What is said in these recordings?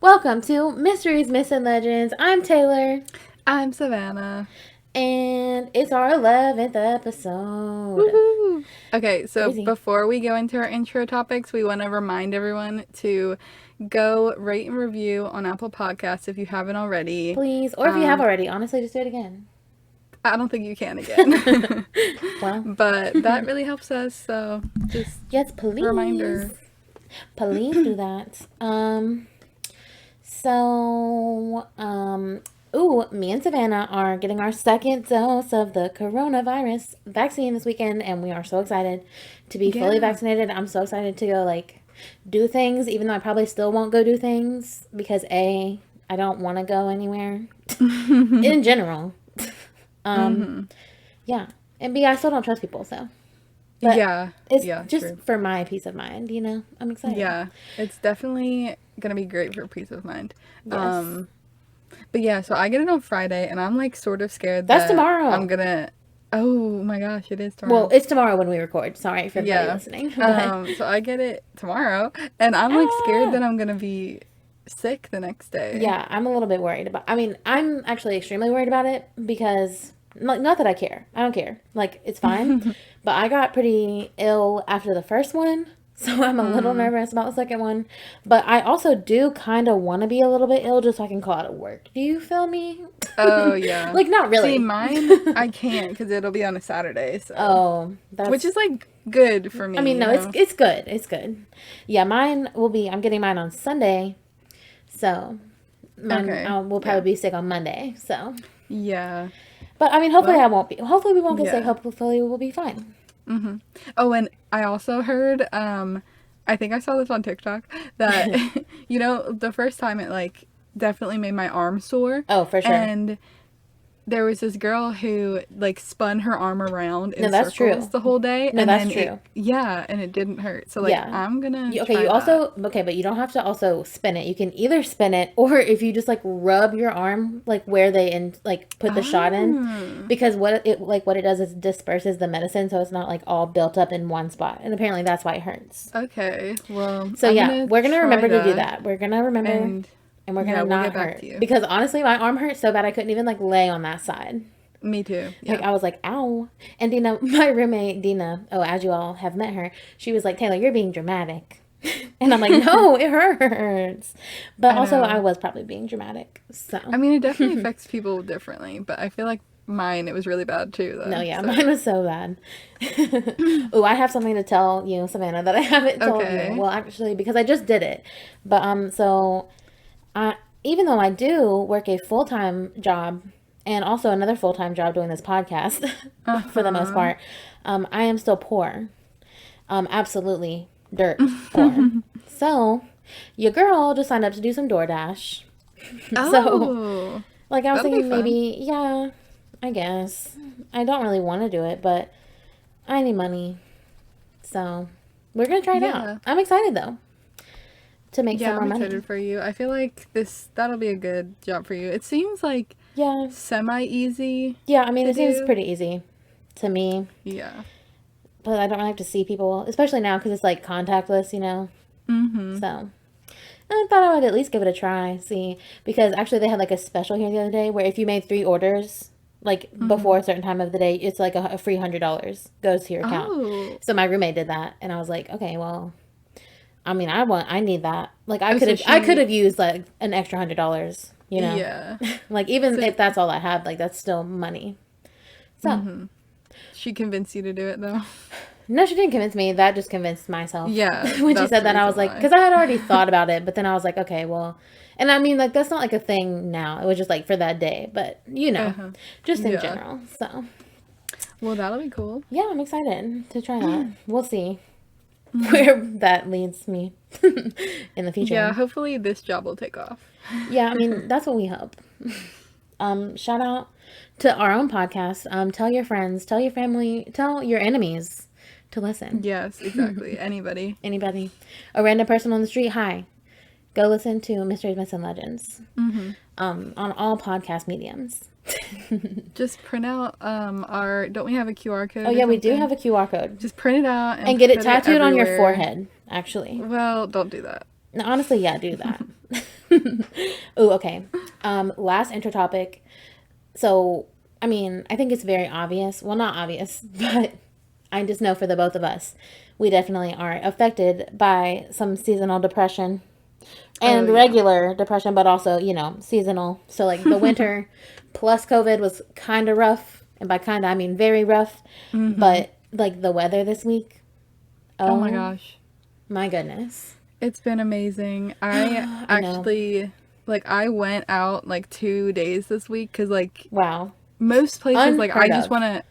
Welcome to Mysteries, Myths, and Legends. I'm Taylor. I'm Savannah. And it's our 11th episode. Woohoo! Okay, so Crazy. before we go into our intro topics, we want to remind everyone to go rate and review on Apple Podcasts if you haven't already. Please. Or if you have already, honestly, just do it again. I don't think you can again. Well. But that really helps us, so just Yes, please. reminder. Please do that. Me and Savannah are getting our second dose of the coronavirus vaccine this weekend, and we are so excited to be fully vaccinated. I'm so excited to go, do things, even though I probably still won't go do things, because A, I don't want to go anywhere in general. Yeah. And B, I still don't trust people, so. But it's just true. for my peace of mind, I'm excited. Yeah, it's definitely gonna be great for peace of mind. Yes. But yeah, so I get it on Friday, and I'm sort of scared That's that tomorrow. I'm gonna. Oh my gosh, it is tomorrow. Well, it's tomorrow when we record. Sorry for everybody listening. So I get it tomorrow, and I'm scared that I'm gonna be sick the next day. Yeah, I'm a little bit worried about. I'm actually extremely worried about it because not that I care. I don't care. It's fine. But I got pretty ill after the first one. So I'm a little nervous about the second one. But I also do kind of want to be a little bit ill just so I can call out of work. Do you feel me? Oh, yeah. Not really. See, mine, I can't because it'll be on a Saturday. So. Oh. Which is, good for me. No, it's good. It's good. Yeah, mine will be, I'm getting mine on Sunday. So, mine will probably be sick on Monday. So. Yeah. But, hopefully I won't be. Hopefully we won't get sick. Hopefully we'll be fine. Mm-hmm. Oh, and I also heard, I think I saw this on TikTok, that, the first time it, definitely made my arm sore. Oh, for sure. And there was this girl who, spun her arm around in circles the whole day. No, and that's then true. And it didn't hurt. So, I'm gonna but you don't have to also spin it. You can either spin it, or if you just, rub your arm, where they, put the shot in. Because what it does is disperses the medicine, so it's not, all built up in one spot. And apparently that's why it hurts. Okay, well, so we're gonna remember to do that. We're gonna remember... And we're gonna not hurt. Because honestly, my arm hurt so bad I couldn't even lay on that side. Me too. Yeah. I was like, ow. And Dina, my roommate, Dina, as you all have met her, she was like, Taylor, you're being dramatic. And I'm like, no, it hurts. But I was probably being dramatic. So it definitely affects people differently, but I feel like mine, it was really bad too, though. No, yeah, mine was so bad. Oh, I have something to tell you, Savannah, that I haven't told you. Well, actually, because I just did it. But so even though I do work a full-time job and also another full-time job doing this podcast for the most part, I am still poor. Absolutely dirt poor. So your girl just signed up to do some DoorDash. Oh, so I was thinking maybe, I guess. I don't really want to do it, but I need money. So we're going to try it out. I'm excited though. To make some more money. I'm excited for you. I feel like that'll be a good job for you. It seems semi-easy. Yeah, it seems pretty easy to me. Yeah. But I don't really have to see people, especially now because it's contactless, Mm-hmm. So I thought I would at least give it a try, see. Because actually they had a special here the other day where if you made 3 orders, before a certain time of the day, it's a free $100 goes to your account. Oh. So my roommate did that and I was like, okay, well... I need that. I could have used an extra $100, Yeah. Even if that's all I have, that's still money. So. She convinced you to do it though? No, she didn't convince me. That just convinced myself. Yeah. When she said that, I was like, because I had already thought about it, but then I was like, okay, well, and that's not a thing now. It was just for that day, but just in general. So. Well, that'll be cool. Yeah, I'm excited to try that. We'll see where that leads me in the future. Yeah, hopefully this job will take off. Yeah, that's what we hope. Shout out to our own podcast. Tell your friends, tell your family, tell your enemies to listen. Yes, exactly. Anybody. A random person on the street, hi. Go listen to Mysteries, Myths, and Legends. Mm-hmm. On all podcast mediums. Just print out don't we have a QR code? Oh yeah, we do have a QR code. Just print it out and get it tattooed on your forehead, actually. Well, don't do that. No, honestly, yeah, do that. Ooh, okay. Last intro topic. So, I mean, I think it's very obvious. Well, not obvious, but I just know for the both of us, we definitely are affected by some seasonal depression and Yeah. regular depression, but also, seasonal. So, like, the winter plus COVID was kind of rough. And by kind of, I mean very rough. But, like, the weather this week, Oh my oh gosh. my goodness. It's been amazing. I I know. actually, like, I went out like 2 days this week because, like, Wow. most places, like, Unheard of.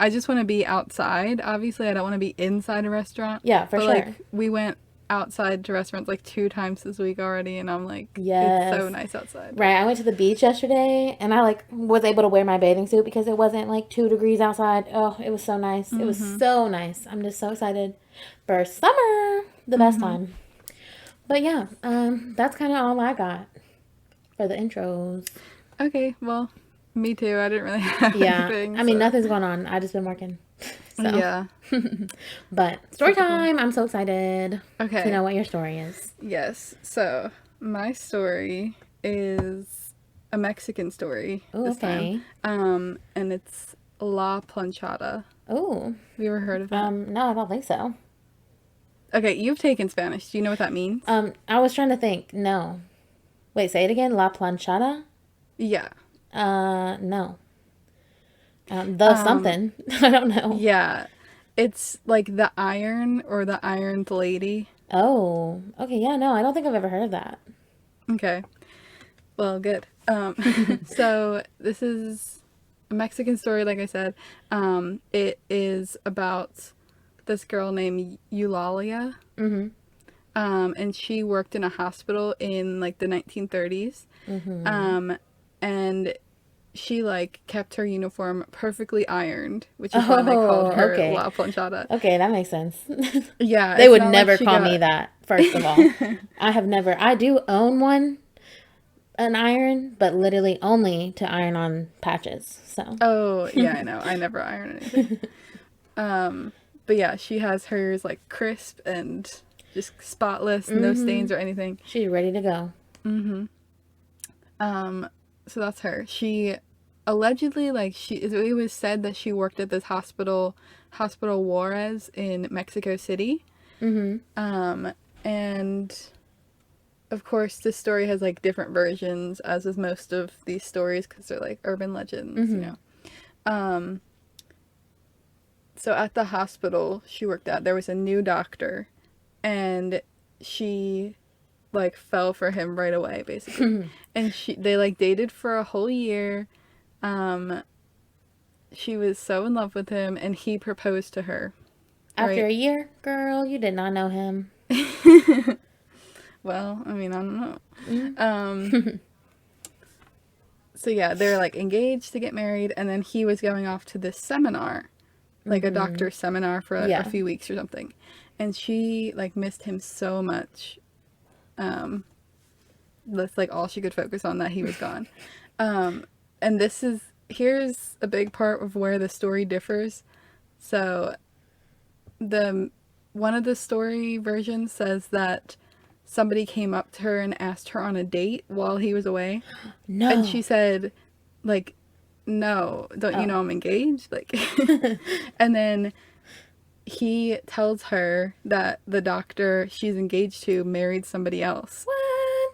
I just want to be outside. Obviously, I don't want to be inside a restaurant. Yeah, for But, sure. like, we went outside to restaurants like 2 times this week already, and I'm like, it's so Yes. nice outside. Right. I went to the beach yesterday and I like was able to wear my bathing suit because it wasn't like 2 degrees outside. Oh, it was so nice. It was so nice. I'm just so excited for summer. The best time. But yeah, that's kind of all I got for the intros. Okay, well, me too. I didn't really have Yeah. anything. I mean, So. nothing's going on. I just been working. So. Yeah. But story Typical. time. I'm so excited Okay. to know what your story is. Yes. So my story is a Mexican story Oh, this okay. time. And it's La Planchada. Oh. Have you ever heard of that? No, I don't think so. Okay, you've taken Spanish. Do you know what that means? I was trying to think. No. Wait, say it again. La planchada? Yeah. No. The something. I don't know. Yeah. It's like the iron or the ironed lady. Oh. Okay, yeah, no, I don't think I've ever heard of that. Okay. Well, good. So this is a Mexican story, like I said. It is about this girl named Eulalia. Mm-hmm. And she worked in a hospital in like the 1930s. And she like kept her uniform perfectly ironed, which is why they called her okay. La Planchada. Okay, that makes sense. Yeah, They it's would not never like she call got... me that, first of all. I do own an iron, but literally only to iron on patches, so. Oh, yeah, I know. I never iron anything. But yeah, she has hers like crisp and just spotless, no stains or anything. She's ready to go. So that's her. She allegedly, like, it was said that she worked at this hospital Juarez in Mexico City. And of course this story has like different versions, as is most of these stories, because they're like urban legends, you know. So at the hospital she worked at, there was a new doctor, and she like fell for him right away, basically. And they like dated for a whole year. She was so in love with him, and he proposed to her. After a year, girl, you did not know him. Well, I mean, I don't know. So yeah, they're like engaged to get married, and then he was going off to this seminar, like a doctor's seminar for a few weeks or something. And she like missed him so much. That's like all she could focus on, that he was gone. And here's a big part of where the story differs. So one of the story versions says that somebody came up to her and asked her on a date while he was away. No. And she said, like, no, don't you know I'm engaged? Like, and then he tells her that the doctor she's engaged to married somebody else. What?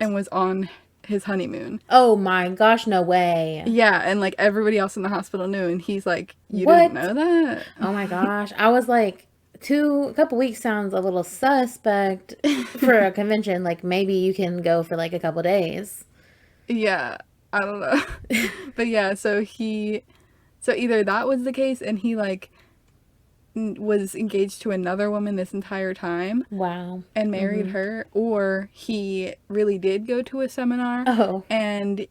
And was on his honeymoon. Oh my gosh, no way. Yeah, and like everybody else in the hospital knew, and he's like, you What? didn't know that? Oh my gosh. I was like, a couple weeks sounds a little suspect for a convention. Like, maybe you can go for like a couple days. Yeah, I don't know. But yeah, so either that was the case, and he like was engaged to another woman this entire time. Wow. And married her, or he really did go to a seminar and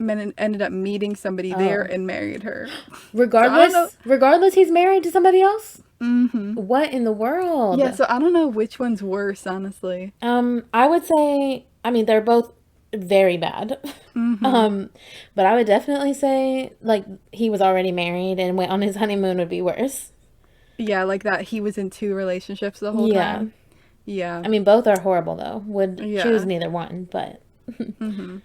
ended up meeting somebody there and married her. Regardless, he's married to somebody else? What in the world? Yeah, so I don't know which one's worse, honestly. I would say, I mean, they're both very bad. But I would definitely say, like, he was already married and went on his honeymoon would be worse. Yeah, like that he was in 2 relationships the whole time. Yeah. I mean, both are horrible, though. Would choose neither one, but... Mm-hmm.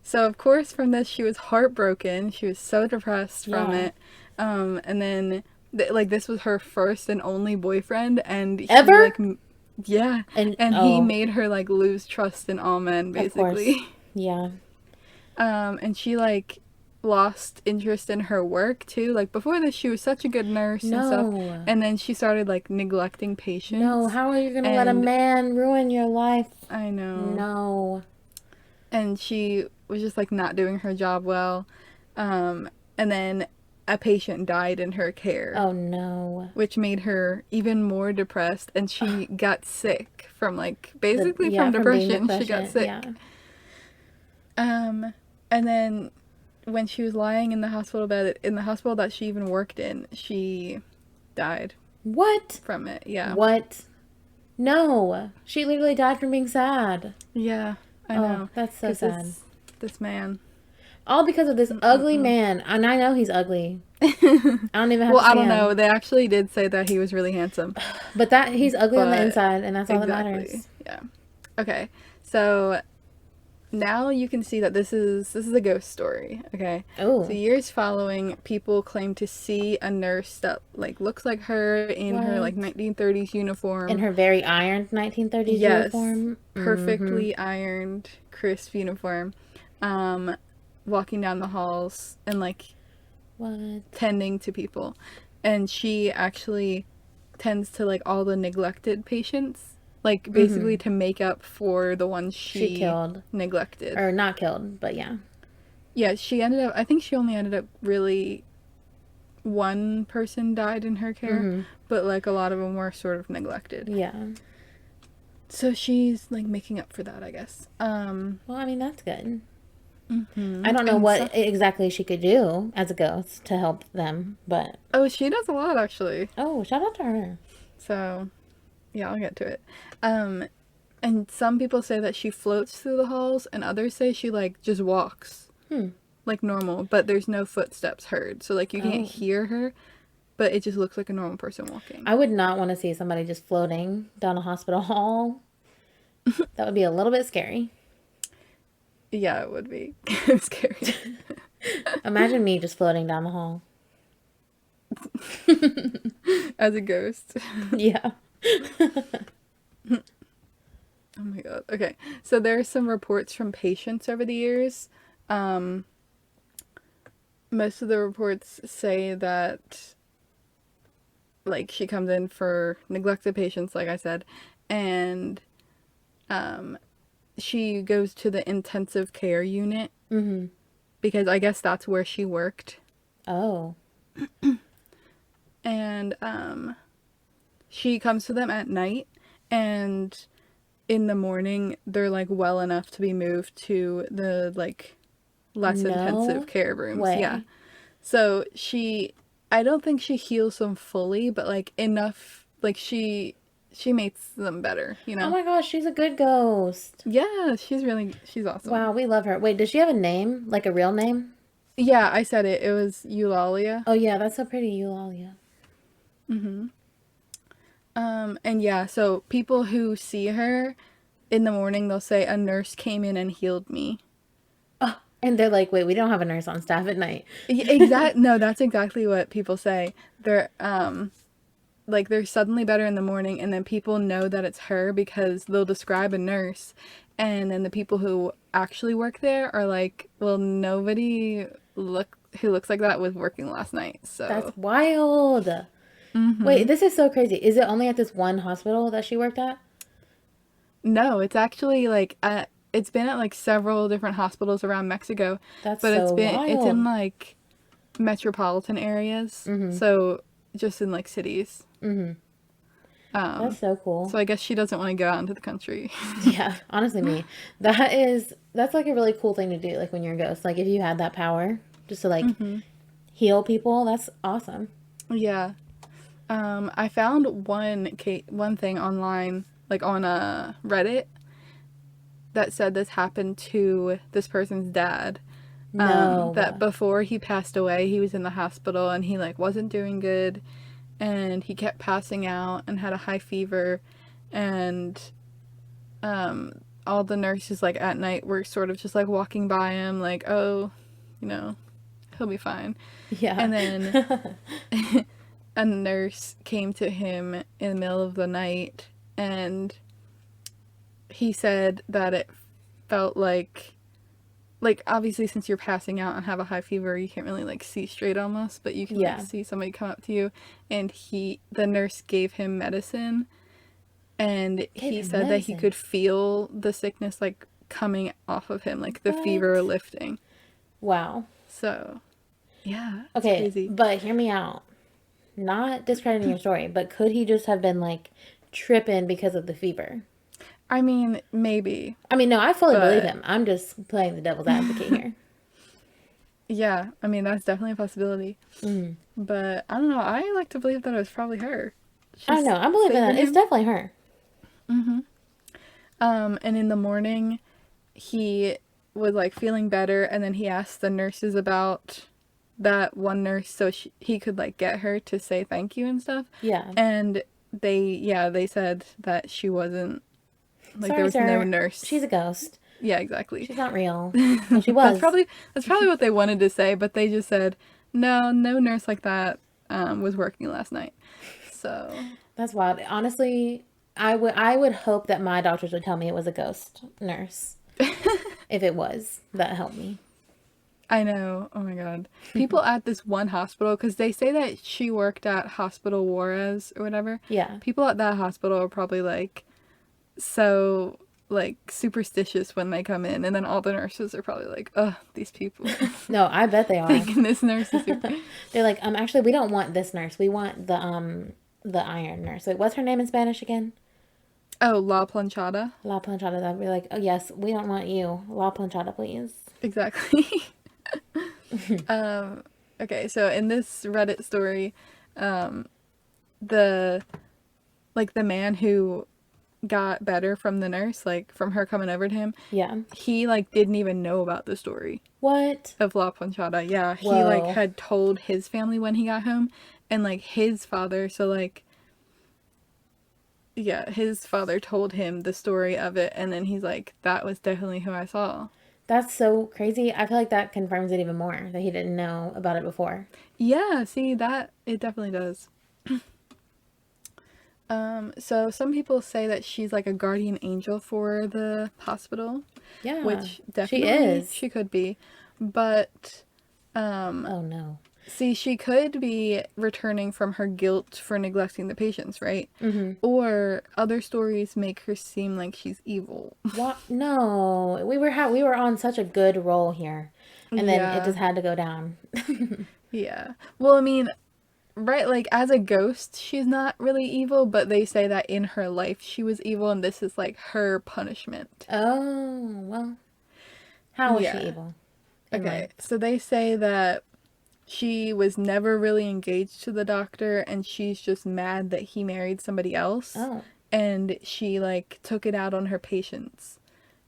So, of course, from this, she was heartbroken. She was so depressed from Yeah. it. And then, like, this was her first and only boyfriend, and he, Ever? like, yeah. And And he oh, made her, like, lose trust in all men, of course. basically. Yeah. And she, like, lost interest in her work, too. Like, before this, she was such a good nurse and stuff. No. And then she started, like, neglecting No, patients. how are you gonna let a And man ruin your life? I know. No. And she was just like not doing her job well. And then a patient died in her care, Oh no. which made her even more depressed. And she got sick from like basically Yeah, from from being depression. She got depression. Yeah. sick. And then when she was lying in the hospital bed, in the hospital that she even worked in, she died What? from it. Yeah. What? No. She literally died from being sad. Yeah, I Oh, know. that's so 'Cause sad. this man. All because of this ugly man. And I know he's ugly. I don't even have Well, to see I don't him. know. They actually did say that he was really handsome. But that he's ugly on the But inside, and that's all that exactly. matters. Yeah. Okay. So now you can see that this is a ghost story, okay? Oh. So years following, people claim to see a nurse that like looks like her in her like What? 1930s uniform. In her very ironed 1930s Yes. uniform. Perfectly ironed, crisp uniform. Walking down the halls and like What? tending to people. And she actually tends to like all the neglected patients, like basically to make up for the ones She killed. neglected. Or not killed, but yeah. Yeah, she ended up, I think she only ended up really, one person died in her care, but like a lot of them were sort of neglected. Yeah. So she's like making up for that, I guess. Well, I mean, that's good. Mm-hmm. I don't know what exactly she could do as a ghost to help them, but Oh, she does a lot actually. oh, shout out to her. So, yeah, I'll get to it. And some people say that she floats through the halls, and others say she like just walks like normal, but there's no footsteps heard. So like you can't hear her, but it just looks like a normal person walking. I would not want to see somebody just floating down a hospital hall. That would be a little bit scary. Yeah, it would be scary. Imagine me just floating down the hall. As a ghost. Yeah. Oh my god. Okay. So there are some reports from patients over the years. Most of the reports say that like she comes in for neglected patients, like I said, and she goes to the intensive care unit because I guess that's where she worked. Oh. And she comes to them at night, and in the morning they're like well enough to be moved to the like less intensive care rooms. Way. Yeah. So I don't think she heals them fully, but like enough, like she makes them better, you know? Oh my gosh, she's a good ghost. Yeah, she's awesome. Wow, we love her. Wait, does she have a name? Like a real name? Yeah, I said it. It was Eulalia. Oh yeah, that's so pretty, Eulalia. And yeah, so people who see her in the morning, they'll say a nurse came in and healed me. Oh, and they're like, wait, we don't have a nurse on staff at night. No, that's exactly what people say. They're like they're suddenly better in the morning, and then people know that it's her because they'll describe a nurse, and then the people who actually work there are like, well, nobody who looks like that was working last night. So That's wild. Wait, this is so crazy. Is it only at this one hospital that she worked at? no, it's actually like it's been at like several different hospitals around Mexico. That's But so it's in wild. like metropolitan areas. So just in like cities. That's so cool. So I guess she doesn't want to go out into the country. Yeah, honestly, me. That's like a really cool thing to do, like when you're a ghost. Like if you had that power just to like heal people, that's awesome. Yeah. I found one thing online, like on Reddit, that said this happened to this person's dad. No. That before he passed away, he was in the hospital and he like wasn't doing good, and he kept passing out and had a high fever, and all the nurses, like, at night were sort of just, like, walking by him, like, oh, you know, he'll be fine. Yeah. And then a nurse came to him in the middle of the night, and he said that it felt like obviously since you're passing out and have a high fever, you can't really like see straight almost, but you can like see somebody come up to you, and the nurse gave him medicine, and he said that he could feel the sickness like coming off of him, like the fever lifting. Wow. So, yeah. Okay, crazy. but hear me out. Not discrediting your story, but could he just have been like tripping because of the fever? I mean, maybe. I mean, no, I fully believe him. I'm just playing the devil's advocate here. Yeah, I mean, that's definitely a possibility. But I don't know. I like to believe that it was probably her. I don't know. I believe that. It's definitely her. And in the morning, he was like feeling better, and then he asked the nurses about that one nurse so he could like get her to say thank you and stuff. Yeah. And they said that she wasn't. Like, sorry, there was no nurse. She's a ghost. Yeah, exactly. She's not real. Well, she was. That's probably what they wanted to say, but they just said, no nurse like that was working last night. So. That's wild. Honestly, I would hope that my doctors would tell me it was a ghost nurse. If it was, that helped me. I know. Oh my God. People at this one hospital, because they say that she worked at Hospital Juarez or whatever. Yeah. People at that hospital are probably like, so like superstitious when they come in, and then all the nurses are probably like, ugh, these people. No, I bet they are. Thinking this nurse is super. They're like, actually, we don't want this nurse. We want the iron nurse. Like, what's her name in Spanish again? Oh, La Planchada. La Planchada. They'll be like, oh yes, we don't want you. La Planchada, please. Exactly. Okay, so in this Reddit story, the man who got better from the nurse, like from her coming over to him, he like didn't even know about the story. What? Of La Planchada. Yeah. Whoa. He like had told his family when he got home, and like his father, so like his father told him the story of it, and then he's like, that was definitely who I saw. That's so crazy. I feel like that confirms it even more, that he didn't know about it before. Yeah, see, that, it definitely does. So some people say that she's like a guardian angel for the hospital. Yeah. Which definitely she is. She could be. But, oh no. see, she could be returning from her guilt for neglecting the patients, right? Mm-hmm. Or other stories make her seem like she's evil. What? No, we were on such a good roll here, and then it just had to go down. Yeah. Well, I mean, right, like as a ghost, she's not really evil, but they say that in her life she was evil, and this is like her punishment. Oh well, how was she evil? Okay, so they say that she was never really engaged to the doctor, and she's just mad that he married somebody else. Oh. And she, like, took it out on her patients.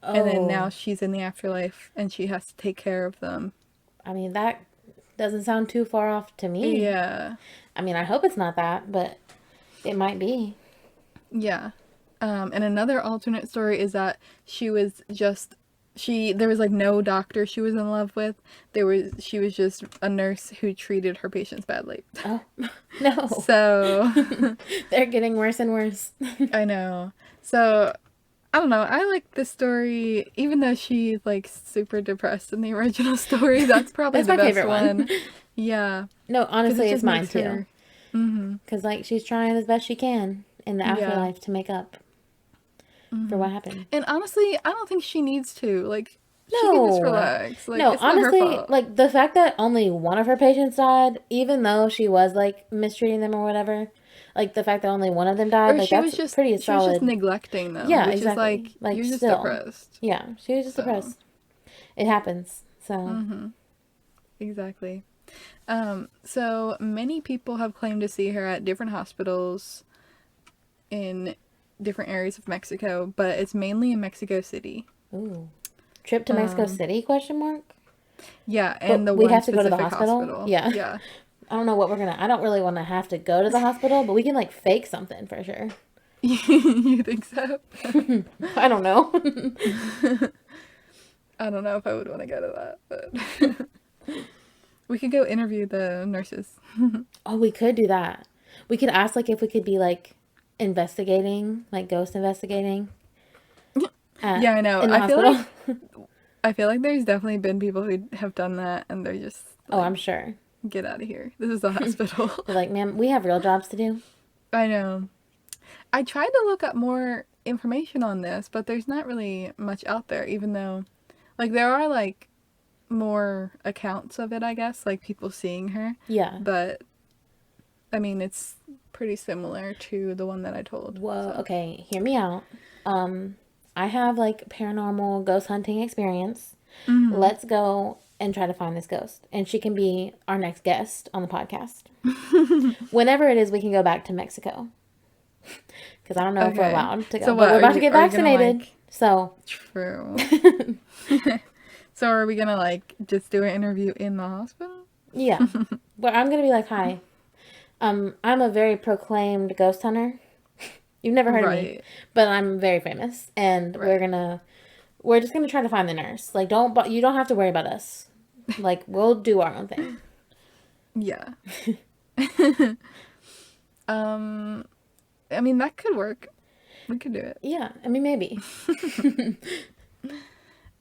Oh. And then now she's in the afterlife, and she has to take care of them. I mean, that doesn't sound too far off to me. Yeah. I mean, I hope it's not that, but it might be. Yeah. And another alternate story is that she was just... there was like no doctor she was in love with. She was just a nurse who treated her patients badly. Oh, no. So they're getting worse and worse. I know. So I don't know. I like this story, even though she's like super depressed in the original story. That's probably the my best favorite one. Yeah. No, honestly, it's mine too. Mm-hmm. Because like she's trying as best she can in the afterlife to make up. For what happened. And honestly, I don't think she needs to. Like, no. She can just relax. Like, no, it's honestly, not her fault. like, the fact that only one of her patients died, even though she was, like, mistreating them or whatever, like, the fact that only one of them died, like, that's pretty solid. She was just neglecting them. Yeah, which exactly. Is, like you're just depressed. Yeah, she was just depressed. It happens, so. Mm-hmm. Exactly. So, many people have claimed to see her at different hospitals in different areas of Mexico, but it's mainly in Mexico City. Ooh. Trip to Mexico City, question mark? Yeah, and but we have to go to the hospital? Yeah. Yeah. I don't know what I don't really want to have to go to the hospital, but we can like fake something for sure. You think so? I don't know. I don't know if I would want to go to that, but we could go interview the nurses. Oh, we could do that. We could ask like if we could be like investigating, like ghost investigating. Yeah, I know. In the hospital. I feel like there's definitely been people who have done that, and they're just like, oh, I'm sure. Get out of here. This is a hospital. They're like, ma'am, we have real jobs to do. I know. I tried to look up more information on this, but there's not really much out there, even though, like, there are, like, more accounts of it, I guess, like people seeing her. Yeah. But, I mean, it's pretty similar to the one that I told. Whoa, so. Okay, hear me out. I have, like, paranormal ghost hunting experience. Mm-hmm. Let's go and try to find this ghost. And she can be our next guest on the podcast. Whenever it is, we can go back to Mexico. Because I don't know if we're allowed to go. So but we're about to get vaccinated. So. True. So are we going to, like, just do an interview in the hospital? Yeah. But I'm going to be like, hi. I'm a very proclaimed ghost hunter. You've never heard of me. But I'm very famous. And we're just going to try to find the nurse. Like, you don't have to worry about us. Like, we'll do our own thing. Yeah. I mean, that could work. We could do it. Yeah, I mean, maybe.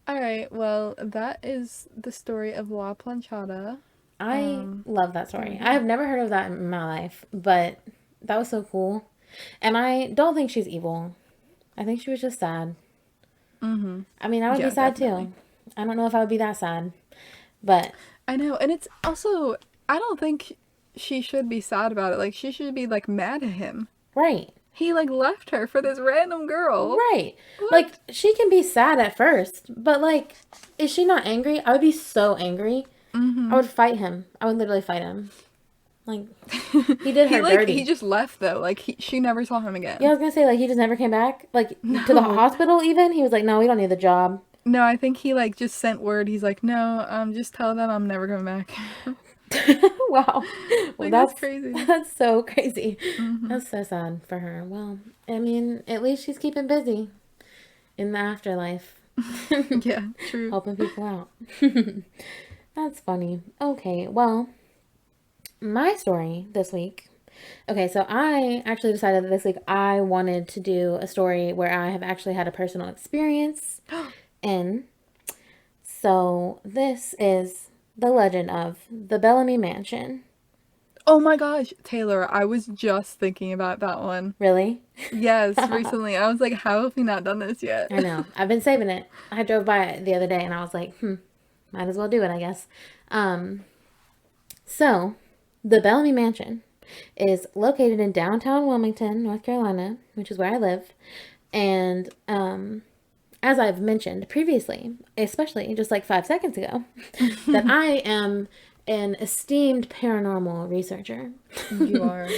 All right, well, that is the story of La Planchada. I love that story. I have never heard of that in my life, but that was so cool. And I don't think she's evil. I think she was just sad. Mm-hmm. I mean, I would be sad definitely. Too. I don't know if I would be that sad, but... I know, and it's also... I don't think she should be sad about it. Like, she should be, like, mad at him. Right. He, like, left her for this random girl. Right. What? Like, she can be sad at first, but, like, is she not angry? I would be so angry. Mm-hmm. I would fight him. I would literally fight him. Like, he did her dirty. He just left, though. Like, she never saw him again. Yeah, I was gonna say, like, he just never came back. Like, to the hospital, even? He was like, no, we don't need the job. No, I think he, like, just sent word. He's like, no, just tell them I'm never coming back. Wow. Well, that's crazy. That's so crazy. Mm-hmm. That's so sad for her. Well, I mean, at least she's keeping busy in the afterlife. Yeah, true. Helping people out. That's funny. Okay, well, my story this week. Okay, so I actually decided that this week I wanted to do a story where I have actually had a personal experience in. So this is the legend of the Bellamy Mansion. Oh my gosh, Taylor, I was just thinking about that one. Really? Yes, recently. I was like, how have we not done this yet? I know. I've been saving it. I drove by it the other day and I was like, might as well do it, I guess. So, the Bellamy Mansion is located in downtown Wilmington, North Carolina, which is where I live. And, as I've mentioned previously, especially just like 5 seconds ago, that I am an esteemed paranormal researcher. You are.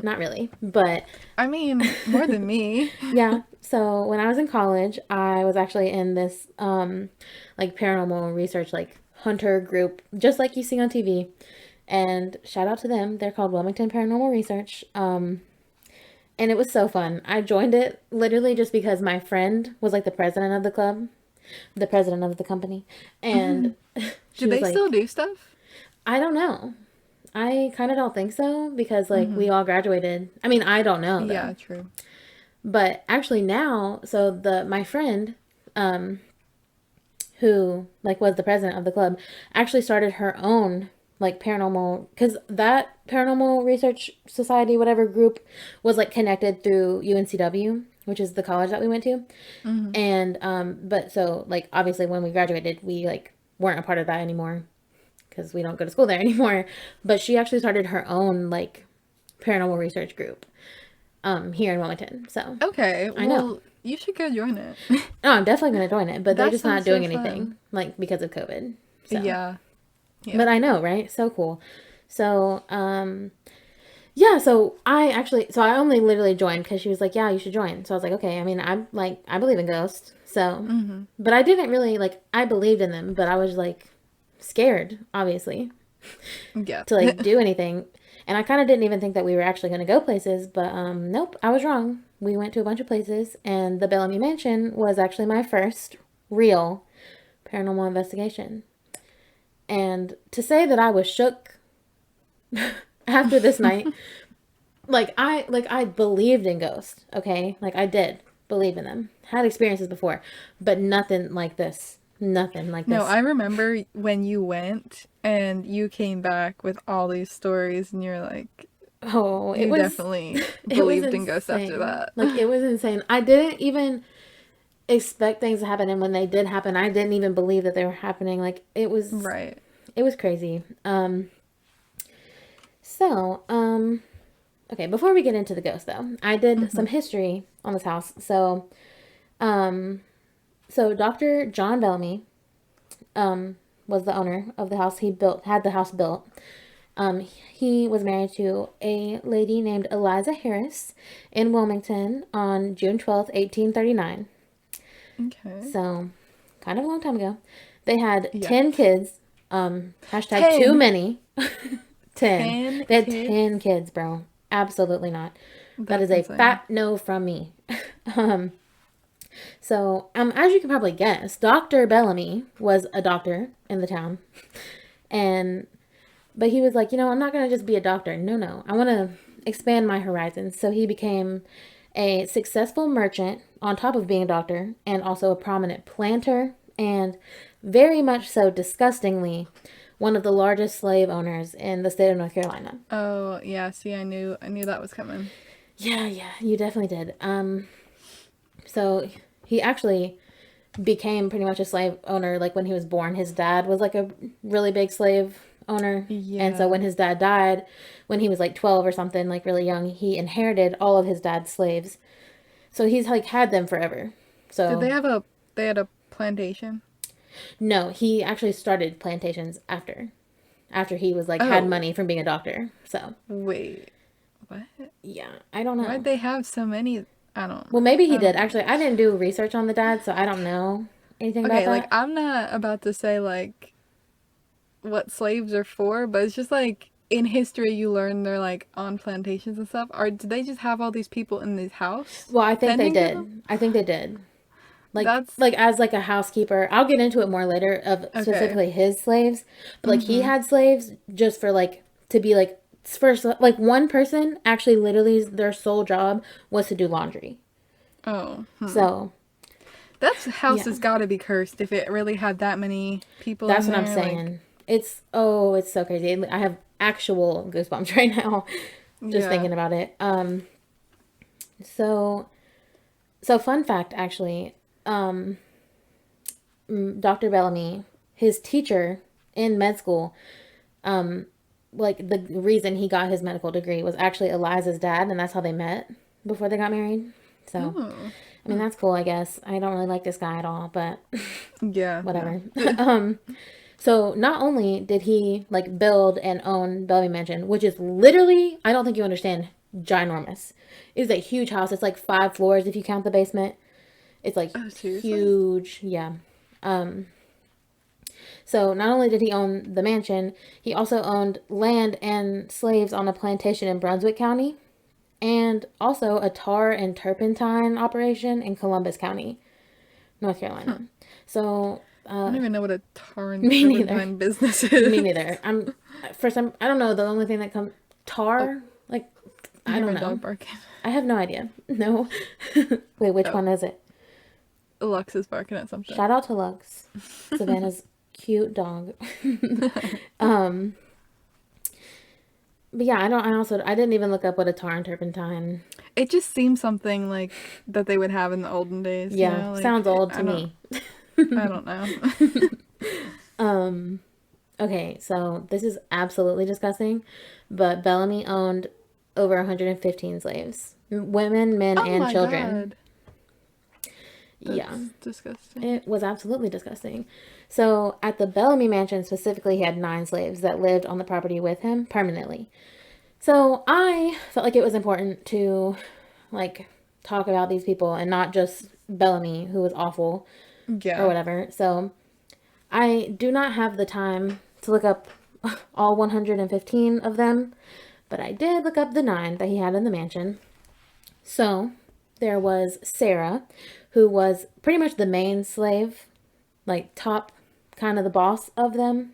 Not really, but... I mean, more than me. Yeah. So when I was in college, I was actually in this, like, paranormal research, like, hunter group, just like you see on TV. And shout out to them. They're called Wilmington Paranormal Research. And it was so fun. I joined it literally just because my friend was, like, the president of the club. The president of the company. And... Do they still do stuff? I don't know. I kind of don't think so because, like, we all graduated. I mean, I don't know, though. Yeah, true. But actually now, so my friend, who, like, was the president of the club, actually started her own, like, paranormal, because that paranormal research society, whatever group, was, like, connected through UNCW, which is the college that we went to. Mm-hmm. And, but so, like, obviously when we graduated, we, like, weren't a part of that anymore. Because we don't go to school there anymore. But she actually started her own, like, paranormal research group here in Wilmington. So okay, I know. You should go join it. No, I'm definitely going to join it. But they're just not doing anything, like, because of COVID. So. Yeah. But I know, right? So cool. So, yeah, so I only literally joined because she was like, yeah, you should join. So I was like, okay. I mean, I believe in ghosts. So, but I didn't really, like, I believed in them, but I was, like, scared, obviously, yeah, to, like, do anything. And I kind of didn't even think that we were actually going to go places, but nope, I was wrong. We went to a bunch of places, and the Bellamy Mansion was actually my first real paranormal investigation. And to say that I was shook after this night, I believed in ghosts, okay? Like I did believe in them. Had experiences before, but nothing like this. Nothing like this. No, I remember when you went and you came back with all these stories and you're like, oh, you definitely believed in ghosts after that. Like it was insane. I didn't even expect things to happen, and when they did happen, I didn't even believe that they were happening. Like it was right. It was crazy. Okay, before we get into the ghost though, I did some history on this house. So Dr. John Bellamy was the owner of the house. Had the house built. He was married to a lady named Eliza Harris in Wilmington on June 12th, 1839. Okay. So, kind of a long time ago. They had 10 kids. Hashtag 10. Too many. 10. They had kids? 10 kids, bro. Absolutely not. That is a fat no from me. As you can probably guess, Dr. Bellamy was a doctor in the town. But he was like, I'm not going to just be a doctor. No. I want to expand my horizons. So he became a successful merchant on top of being a doctor, and also a prominent planter, and very much so, disgustingly, one of the largest slave owners in the state of North Carolina. Oh, yeah. See, I knew that was coming. Yeah, you definitely did. So he actually became pretty much a slave owner, like when he was born. His dad was like a really big slave owner. Yeah. And so when his dad died, when he was like 12 or something, like really young, he inherited all of his dad's slaves. So he's like had them forever. So did they had a plantation? No, he actually started plantations after he was like had money from being a doctor. So wait, what? Yeah, I don't know. Why'd they have so many? I don't. Well, maybe he did. Actually, I didn't do research on the dad, so I don't know anything about that. Okay, like I'm not about to say like what slaves are for, but it's just like in history you learn they're like on plantations and stuff. Or did they just have all these people in this house? Well, I think they did. I think they did. Like as like a housekeeper. I'll get into it more later of specifically his slaves. But like he had slaves just for like to be like first, like one person actually literally their sole job was to do laundry. Oh. So that house has got to be cursed if it really had that many people. That's what I'm saying. Like... It's so crazy. I have actual goosebumps right now just thinking about it. So fun fact actually, Dr. Bellamy, his teacher in med school, like the reason he got his medical degree was actually Eliza's dad, and that's how they met before they got married. So I mean that's cool, I guess. I don't really like this guy at all, but whatever. So not only did he like build and own Bellamy Mansion, which is literally, I don't think you understand, ginormous. It is a huge house. It's like 5 floors if you count the basement. It's like huge. Yeah. So not only did he own the mansion, he also owned land and slaves on a plantation in Brunswick County, and also a tar and turpentine operation in Columbus County, North Carolina. So I don't even know what a tar and turpentine business is. Me neither. I don't know. The only thing that comes like I don't know. Dog barking. I have no idea. No. Wait, which one is it? Lux is barking at something. Shout out to Lux, Savannah's cute dog. But yeah, I didn't even look up what a tar and turpentine. It just seems something like that they would have in the olden days. Yeah, you know? Like, sounds old to me. I don't know. Okay, so this is absolutely disgusting, but Bellamy owned over 115 slaves, women, men, and children. God. That's disgusting. It was absolutely disgusting. So at the Bellamy Mansion specifically, he had 9 slaves that lived on the property with him permanently. So I felt like it was important to like talk about these people and not just Bellamy, who was awful or whatever. So I do not have the time to look up all 115 of them, But I did look up the 9 that he had in the mansion. So there was Sarah, who was pretty much the main slave, like top kind of the boss of them.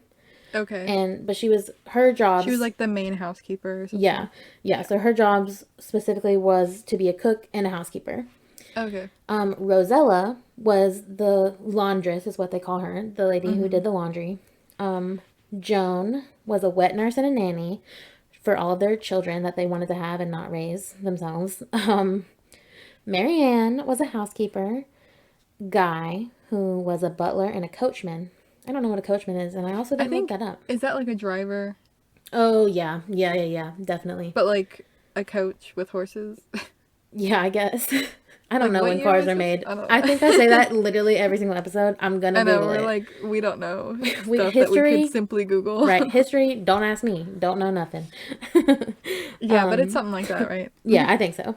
Okay. But she was, her jobs. She was like the main housekeeper or something. Yeah. So her jobs specifically was to be a cook and a housekeeper. Okay. Rosella was the laundress, is what they call her, the lady who did the laundry. Joan was a wet nurse and a nanny for all of their children that they wanted to have and not raise themselves. Marianne was a housekeeper. Guy, who was a butler and a coachman. I don't know what a coachman is, and I also didn't look that up. Is that like a driver? Oh, yeah. Yeah, definitely. But like a coach with horses? Yeah, I guess. I don't Like, know what when year cars was are it? made. I don't know. I think I say that literally every single episode. I'm gonna I know, Google we're it. like, we don't know stuff History, that we could simply Google. Right, history, don't ask me. Don't know nothing. Yeah, but it's something like that, right? Yeah, I think so.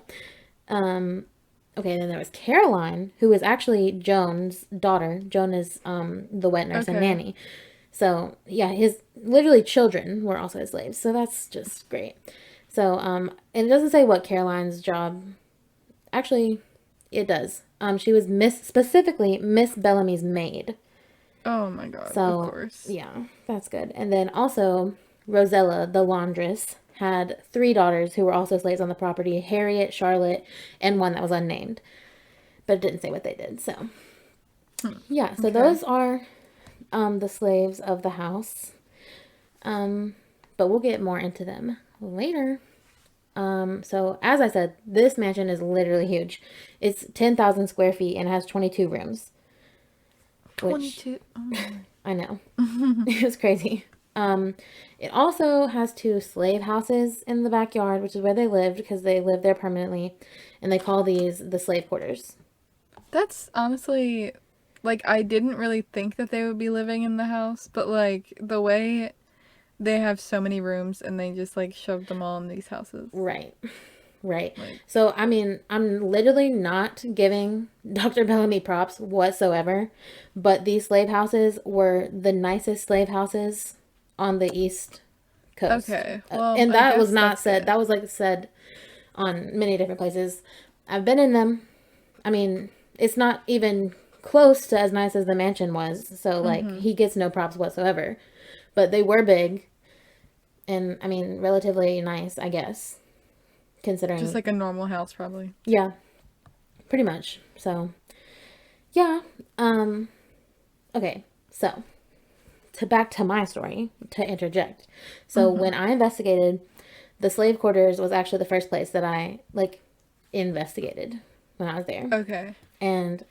Okay, then there was Caroline, who was actually Joan's daughter. Joan is the wet nurse and nanny. So, yeah, his literally children were also his slaves. So that's just great. So, and it doesn't say what Caroline's job. Actually, it does. She was specifically Miss Bellamy's maid. Oh my god, So, of course. yeah, that's good. And then also, Rosella, the laundress, had 3 daughters who were also slaves on the property, Harriet, Charlotte, and one that was unnamed. But it didn't say what they did, so. Yeah, so those are the slaves of the house. But we'll get more into them later. So as I said, this mansion is literally huge. It's 10,000 square feet and has 22 rooms. 22. I know. It was crazy. It also has 2 slave houses in the backyard, which is where they lived because they lived there permanently. And they call these the slave quarters. That's honestly, like, I didn't really think that they would be living in the house, but like the way they have so many rooms and they just like shoved them all in these houses. Right. Right. Like, So, I mean, I'm literally not giving Dr. Bellamy props whatsoever, but these slave houses were the nicest slave houses on the East Coast. okay. Well, And I that was guess not that's said, good. that was like said on many different places. I've been in them. I mean, it's not even close to as nice as the mansion was. So, like, he gets no props whatsoever. But they were big and, I mean, relatively nice, I guess. Considering Just like a normal house, probably. yeah, pretty much. So yeah, okay, so back to my story, to interject. So when I investigated, the slave quarters was actually the first place that I like investigated when I was there. Okay. And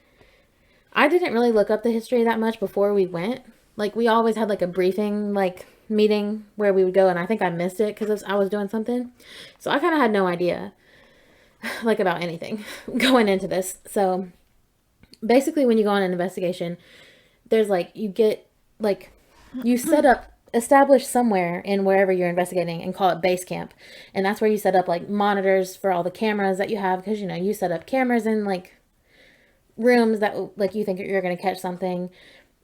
I didn't really look up the history that much before we went. Like, we always had like a briefing like meeting where we would go, and I think I missed it because I was doing something. So I kind of had no idea like about anything going into this. So basically, when you go on an investigation, there's like, you get like, you establish somewhere in wherever you're investigating and call it base camp. And that's where you set up like monitors for all the cameras that you have, because, you know, you set up cameras in like rooms that like you think you're going to catch something.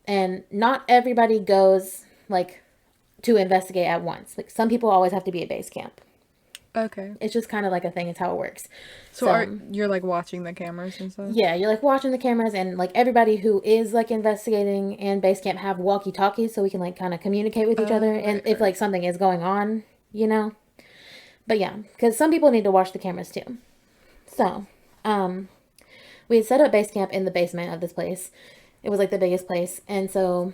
And not everybody goes like to investigate at once. Like, some people always have to be at base camp. Okay. It's just kind of like a thing. It's how it works. So you're like watching the cameras and stuff? Yeah, you're like watching the cameras, and like everybody who is like investigating and base camp have walkie-talkies so we can like kind of communicate with each other, and if like something is going on, you know. But yeah, because some people need to watch the cameras too. So, we had set up base camp in the basement of this place. It was like the biggest place, and so,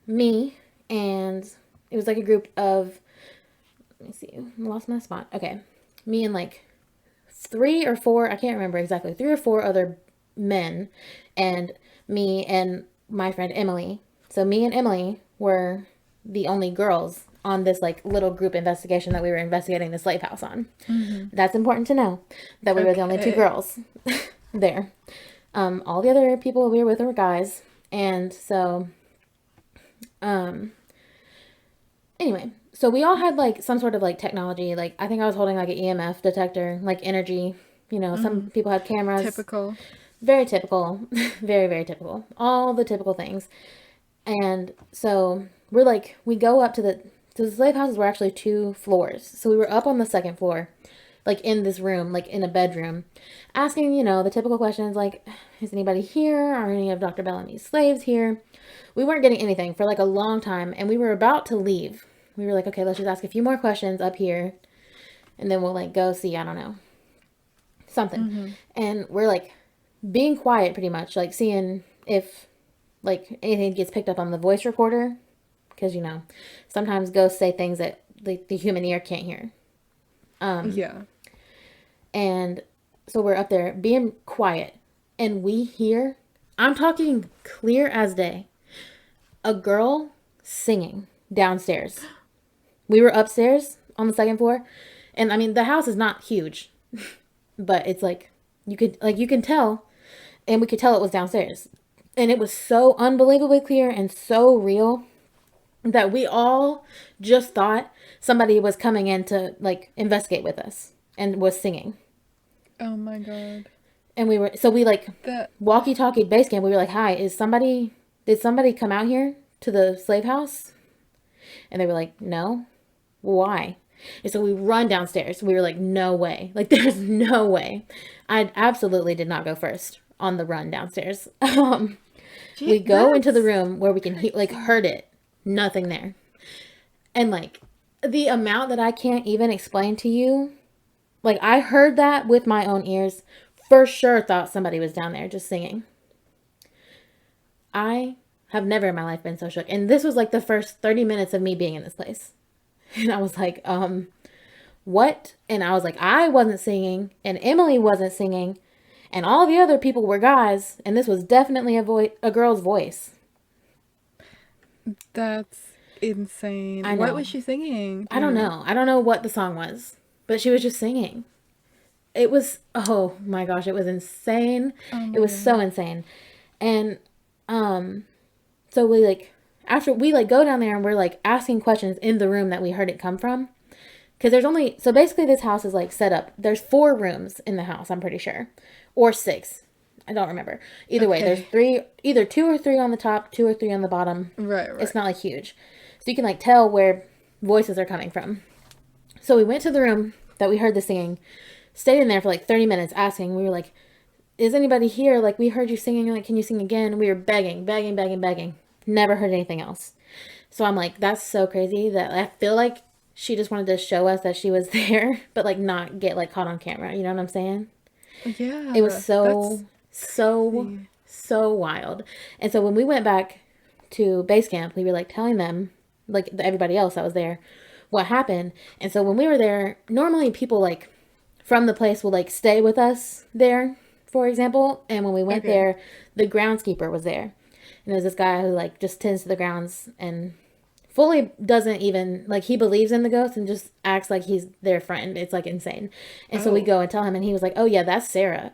me and it was like a group of, let me see, I lost my spot. Okay, me and like 3 or 4, I can't remember exactly, 3 or 4 other men, and me and my friend Emily. So me and Emily were the only girls on this like little group investigation that we were investigating the slave house on. That's important to know, that we were the only 2 girls there. All the other people we were with were guys. And so, anyway, so we all had like some sort of like technology. Like, I think I was holding like an EMF detector, like energy, you know, some people had cameras. Typical. Very typical. Very, very typical. All the typical things. And so we're like, we go up to So the slave houses were actually 2 floors. So we were up on the 2nd floor, like in this room, like in a bedroom, asking, the typical questions like, is anybody here? Are any of Dr. Bellamy's slaves here? We weren't getting anything for like a long time, and we were about to leave. We were like, okay, let's just ask a few more questions up here, and then we'll like go see, I don't know, something. Mm-hmm. And we're like being quiet pretty much, like seeing if like anything gets picked up on the voice recorder. Because, sometimes ghosts say things that the human ear can't hear. Yeah. And so we're up there being quiet. And we hear, I'm talking clear as day, a girl singing downstairs. We were upstairs on the 2nd floor. And, I mean, the house is not huge. But it's like, you can tell. And we could tell it was downstairs. And it was so unbelievably clear and so real that we all just thought somebody was coming in to like investigate with us and was singing. Oh my God. And we like walkie-talkie base camp. We were like, hi, did somebody come out here to the slave house? And they were like, no. Why? And so we run downstairs. We were like, no way. Like, there's no way. I absolutely did not go first on the run downstairs. We go into the room where we can heard it. Nothing there. And like the amount that I can't even explain to you, like I heard that with my own ears, for sure thought somebody was down there just singing. I have never in my life been so shook. And this was like the first 30 minutes of me being in this place. And I was like, what? And I was like, I wasn't singing and Emily wasn't singing and all the other people were guys. And this was definitely a girl's voice. That's insane. I know. What was she singing? I don't know. I don't know what the song was, but she was just singing. It was, oh my gosh, it was insane. It was so insane. And so we after we go down there and we're like asking questions in the room that we heard it come from. Because so basically this house is like set up. There's 4 rooms in the house, I'm pretty sure. Or 6. I don't remember. Either way, there's 3, either 2 or 3 on the top, 2 or 3 on the bottom. Right. It's not like huge. So you can like tell where voices are coming from. So we went to the room that we heard the singing, stayed in there for like 30 minutes asking. We were like, is anybody here? Like, we heard you singing. Like, can you sing again? And we were begging. Never heard anything else. So I'm like, that's so crazy that I feel like she just wanted to show us that she was there, but like not get like caught on camera. You know what I'm saying? Yeah. It was so wild. And so when we went back to base camp, we were like telling them, like everybody else that was there, what happened. And so when we were there, normally people like from the place will like stay with us there, for example. And when we went there, the groundskeeper was there. And there's this guy who like just tends to the grounds and fully doesn't even, like, he believes in the ghosts and just acts like he's their friend. It's like insane. And so we go and tell him, and he was like, oh yeah, that's Sarah.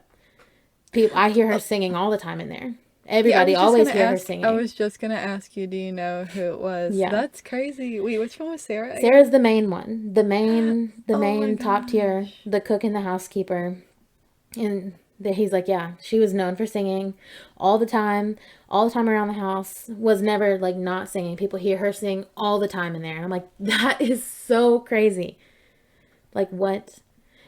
I hear her singing all the time in there. Everybody always hear her singing. I was just going to ask you, do you know who it was? Yeah. That's crazy. Wait, which one was Sarah again? Sarah's the main one. The main top tier, the cook and the housekeeper. And he's like, yeah, she was known for singing all the time around the house, was never like not singing. People hear her sing all the time in there. And I'm like, that is so crazy. Like, what?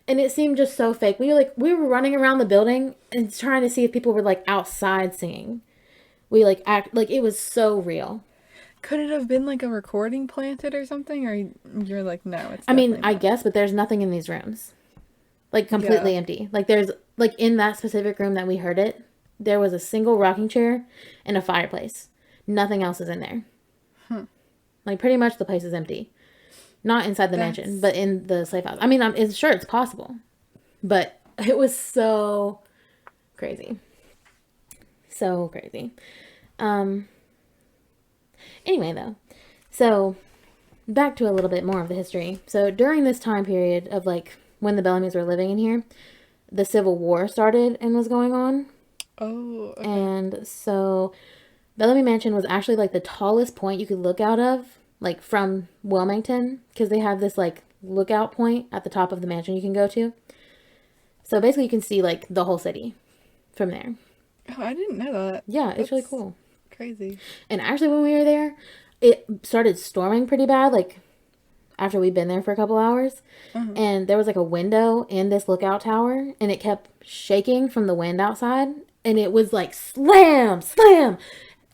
And it seemed just so fake. We were running around the building and trying to see if people were like outside singing. We like act like it was so real. Could it have been like a recording planted or something? Or you're like, no, it's I mean, not. I guess, but there's nothing in these rooms. Like completely empty. Like there's like in that specific room that we heard it, there was a single rocking chair and a fireplace. Nothing else is in there. Like pretty much the place is empty. Not inside the mansion, but in the slave house. I mean, I'm sure it's possible, but it was so crazy. So crazy. Anyway, though, so back to a little bit more of the history. So during this time period of like when the Bellamys were living in here, the Civil War started and was going on. Oh, okay. And so Bellamy Mansion was actually like the tallest point you could look out of, like from Wilmington, because they have this like lookout point at the top of the mansion you can go to. So basically you can see like the whole city from there. Oh, I didn't know that. Yeah, it's really cool. Crazy. And actually when we were there, it started storming pretty bad. Like after we'd been there for a couple hours. And there was like a window in this lookout tower, and it kept shaking from the wind outside. And it was like slam, slam.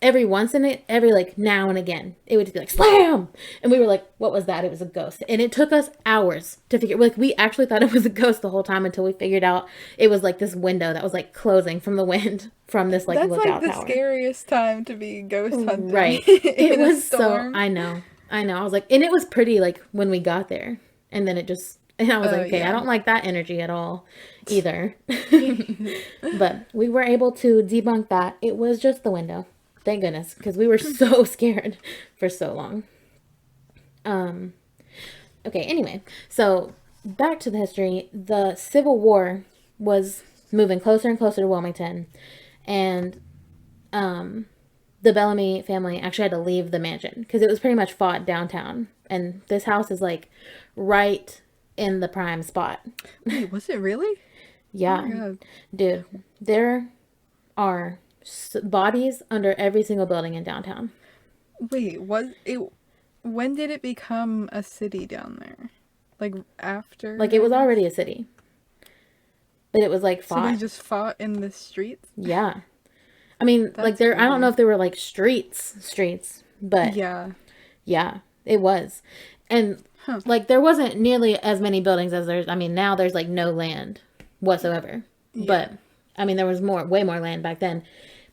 Every like now and again, it would just be like slam. And we were like, what was that? It was a ghost. And it took us hours to figure, like, we actually thought it was a ghost the whole time until we figured out it was like this window that was like closing from the wind from this like lookout tower. That's like the scariest time to be ghost hunting. Right. It was so, I know. I was like, and it was pretty like when we got there. And then and I was like, okay, I don't like that energy at all either. But we were able to debunk that. It was just the window. Thank goodness, because we were so scared for so long. Okay, anyway, so back to the history. The Civil War was moving closer and closer to Wilmington, and the Bellamy family actually had to leave the mansion because it was pretty much fought downtown, and this house is like right in the prime spot. Wait, was it really? Yeah. Oh my God. Dude, there are bodies under every single building in downtown. Wait, when did it become a city down there? Like after? Like it was already a city. But it was like fought. So they just fought in the streets? Yeah. I mean, like I don't know if there were like streets, but yeah, it was. And like there wasn't nearly as many buildings as there's, I mean, now there's like no land whatsoever. Yeah. But I mean, there was way more land back then.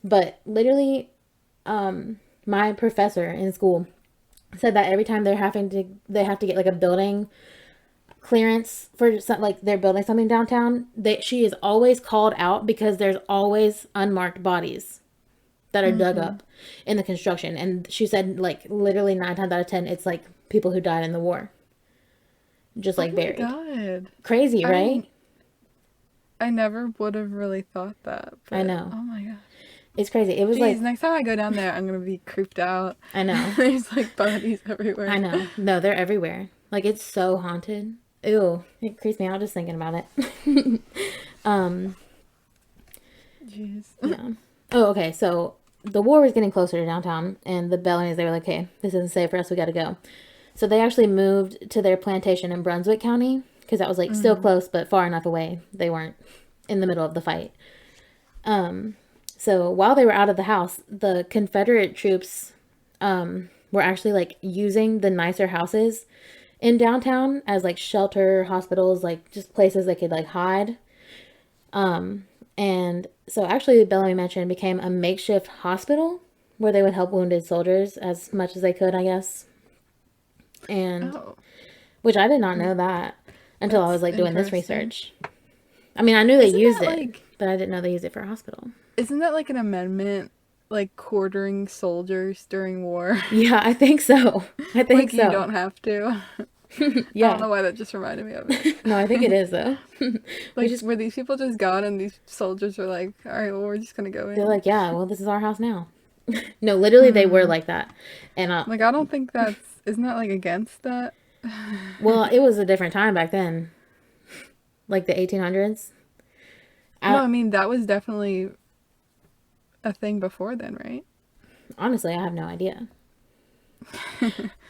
But literally, my professor in school said that every time they have to get like a building clearance for like they're building something downtown, she is always called out because there's always unmarked bodies that are dug up in the construction. And she said like literally 9 times out of 10, it's like people who died in the war, just like buried. God. Crazy, right? I never would have really thought that. I know. Oh my god. It's crazy. It was like next time I go down there, I'm gonna be creeped out. I know. There's like bodies everywhere. I know. No, they're everywhere. Like it's so haunted. Ew, it creeps me out just thinking about it. Jeez. Yeah. Oh, okay. So the war was getting closer to downtown, and the Bellamys, they were like, "Okay, this isn't safe for us. We got to go." So they actually moved to their plantation in Brunswick County because that was like still close but far enough away. They weren't in the middle of the fight. So while they were out of the house, the Confederate troops were actually like using the nicer houses in downtown as like shelter, hospitals, like just places they could like hide. And so actually the Bellamy Mansion became a makeshift hospital where they would help wounded soldiers as much as they could, I guess. And which I did not know that until I was like doing this research. I mean, I knew they used it, but I didn't know they used it for a hospital. Isn't that like an amendment, like quartering soldiers during war? Yeah, I think so. I think like so. You don't have to. Yeah. I don't know why that just reminded me of it. No, I think it is though. Like, were these people just gone and these soldiers were like, all right, well, we're just going to go in? They're like, yeah, well, this is our house now. No, literally they were like that. And like, I don't think isn't that like against that? Well, it was a different time back then. Like the 1800s. No, I mean, that was definitely a thing before then, right? Honestly, I have no idea.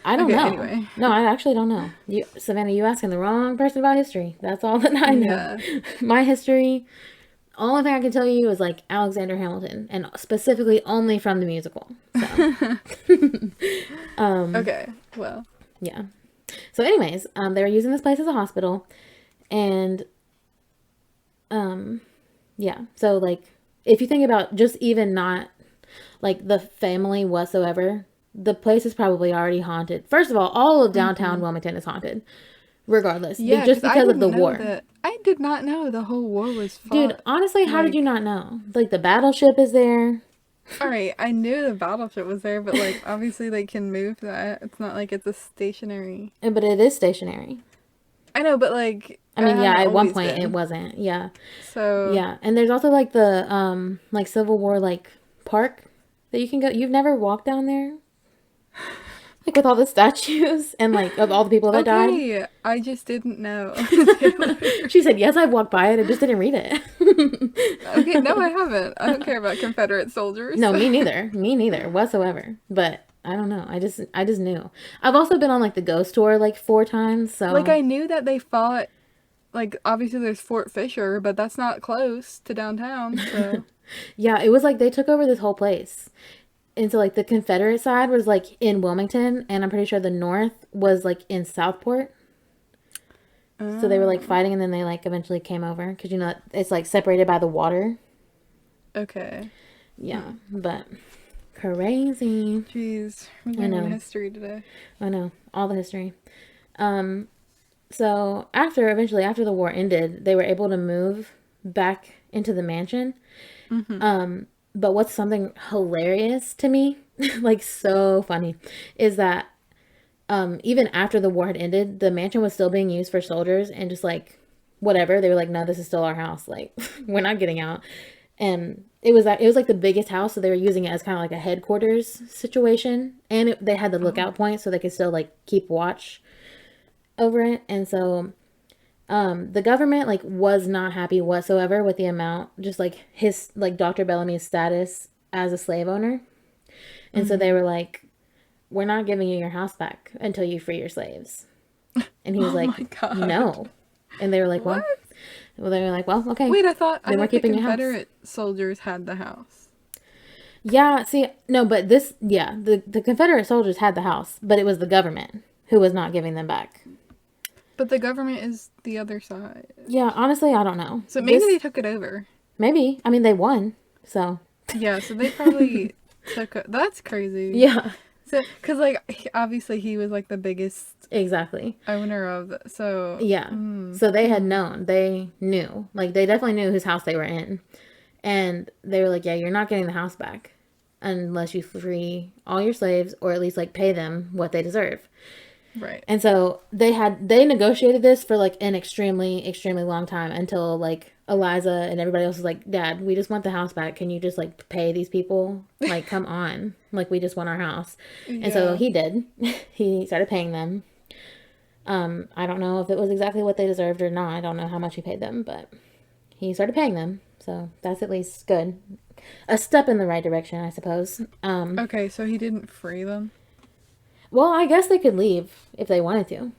I don't know. Anyway. No, I actually don't know. Savannah, you asking the wrong person about history. That's all that I know. Yeah. My history, only thing I can tell you is like Alexander Hamilton, and specifically only from the musical. So. Okay, well. Yeah. So anyways, they were using this place as a hospital, and yeah. So like, if you think about just even not like the family whatsoever, the place is probably already haunted. First of all of downtown Wilmington is haunted, regardless. Yeah, just because of the war. I did not know the whole war was fought. Dude, honestly, how did you not know? Like, the battleship is there. All right, I knew the battleship was there, but like, obviously they can move that. It's not like it's a stationary. But it is stationary. I know, but like, I mean, yeah, at one point it wasn't. Yeah. So yeah, and there's also like the like Civil War like park that you can go. You've never walked down there? Like with all the statues and like of all the people that died. I just didn't know. She said, yes, I've walked by it. I just didn't read it. Okay, no, I haven't. I don't care about Confederate soldiers. No, me neither. Me neither whatsoever. But I don't know. I just knew. I've also been on like the ghost tour like 4 times. So like I knew that they fought. Like obviously there's Fort Fisher, but that's not close to downtown. So yeah, it was like they took over this whole place. And so like the Confederate side was like in Wilmington, and I'm pretty sure the North was like in Southport. So they were like fighting, and then they like eventually came over because you know it's like separated by the water. Okay. Yeah, but crazy. Jeez, we're learning history today. I know all the history. So eventually after the war ended, they were able to move back into the mansion. Mm-hmm. But what's something hilarious to me, like so funny, is that even after the war had ended, the mansion was still being used for soldiers and just like whatever. They were like, no, this is still our house. Like we're not getting out. And it was like the biggest house, so they were using it as kind of like a headquarters situation, and they had the lookout point, so they could still like keep watch over it. And so the government like was not happy whatsoever with the amount, just like his like Dr. Bellamy's status as a slave owner. And so they were like, we're not giving you your house back until you free your slaves. And he was like, no. And they were like, what? Well, they were like, well, okay. Wait, I thought we're keeping the Confederate soldiers had the house. Yeah, see, no, but the Confederate soldiers had the house, but it was the government who was not giving them back. But the government is the other side. Yeah, honestly, I don't know. So maybe they took it over. Maybe. I mean, they won, so. Yeah, so they probably that's crazy. Yeah. So, because, like, obviously he was, like, the biggest... Exactly. ...owner of so... Yeah. So they had known. They knew. Like, they definitely knew whose house they were in. And they were like, yeah, you're not getting the house back unless you free all your slaves or at least, like, pay them what they deserve. Right. And so they negotiated this for, like, an extremely, extremely long time until, like, Eliza and everybody else was like, Dad, we just want the house back. Can you just, like, pay these people? Like, come on. Like, we just want our house. Yeah. And so he did. He started paying them. I don't know if it was exactly what they deserved or not. I don't know how much he paid them, but he started paying them. So that's at least good. A step in the right direction, I suppose. Okay, so he didn't free them? Well, I guess they could leave if they wanted to.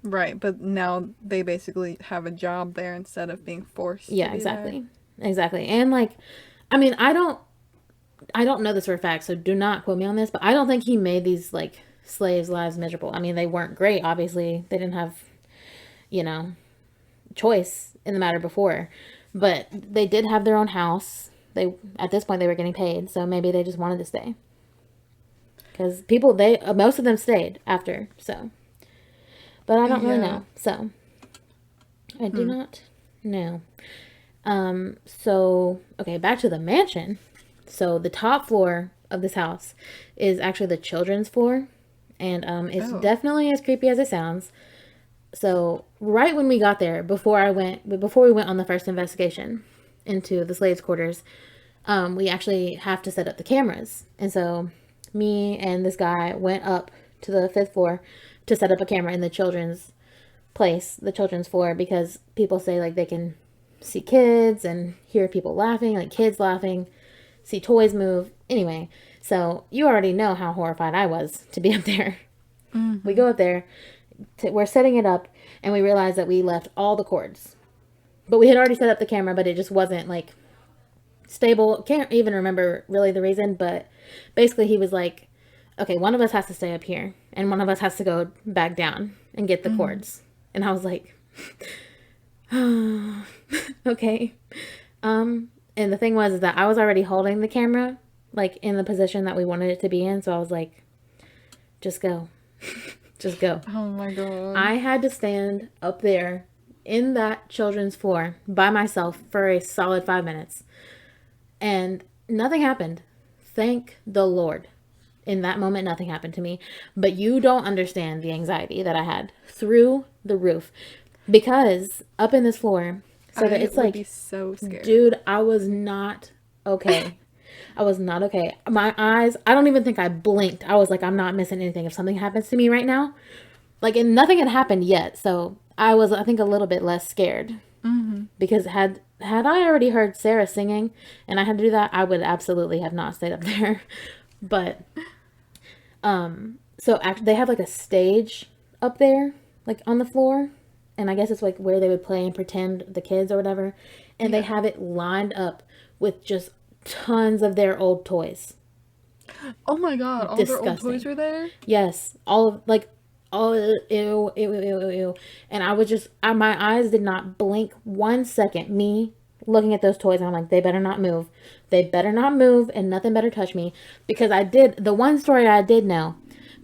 Right, but now they basically have a job there instead of being forced to be exactly. There. Exactly. And like, I mean, I don't know this for a fact, so do not quote me on this, but I don't think he made these like slaves' lives miserable. I mean, they weren't great, obviously. They didn't have, choice in the matter before. But they did have their own house. At this point they were getting paid, so maybe they just wanted to stay. Because most of them stayed after, so. But I don't really know. So, I do not know. So, okay, back to the mansion. So, the top floor of this house is actually the children's floor. And it's definitely as creepy as it sounds. So, right when we got there, before we went on the first investigation into the slaves' quarters, we actually have to set up the cameras. And so, me and this guy went up to the 5th floor to set up a camera in the children's place, the children's floor, because people say like they can see kids and hear people laughing, like kids laughing, see toys move. Anyway, so you already know how horrified I was to be up there. Mm-hmm. We go up there, we're setting it up, and we realize that we left all the cords. But we had already set up the camera, but it just wasn't like stable. Can't even remember really the reason, but basically he was like, okay, one of us has to stay up here and one of us has to go back down and get the cords. And I was like, oh, okay. And the thing was that I was already holding the camera like in the position that we wanted it to be in. So I was like, just go, just go. Oh my God. I had to stand up there in that children's floor by myself for a solid 5 minutes and nothing happened. Thank the Lord. In that moment, nothing happened to me. But you don't understand the anxiety that I had through the roof. Because up in this floor, so that it's like, be so scared. Dude, I was not okay. I was not okay. My eyes, I don't even think I blinked. I was like, I'm not missing anything. If something happens to me right now, like, and nothing had happened yet. So I was, I think, a little bit less scared. Mm-hmm. Because had I already heard Sarah singing and I had to do that, I would absolutely have not stayed up there. But So actually, they have like a stage up there, like on the floor, and I guess it's like where they would play and pretend the kids or whatever. And they have it lined up with just tons of their old toys. Oh my god, all their old toys Disgusting. were there? Yes, all of like all ew, ew, ew, ew, ew. And I was just my eyes did not blink 1 second. Me looking at those toys, and I'm like, they better not move. They better not move, and nothing better touch me, because I did the one story I did know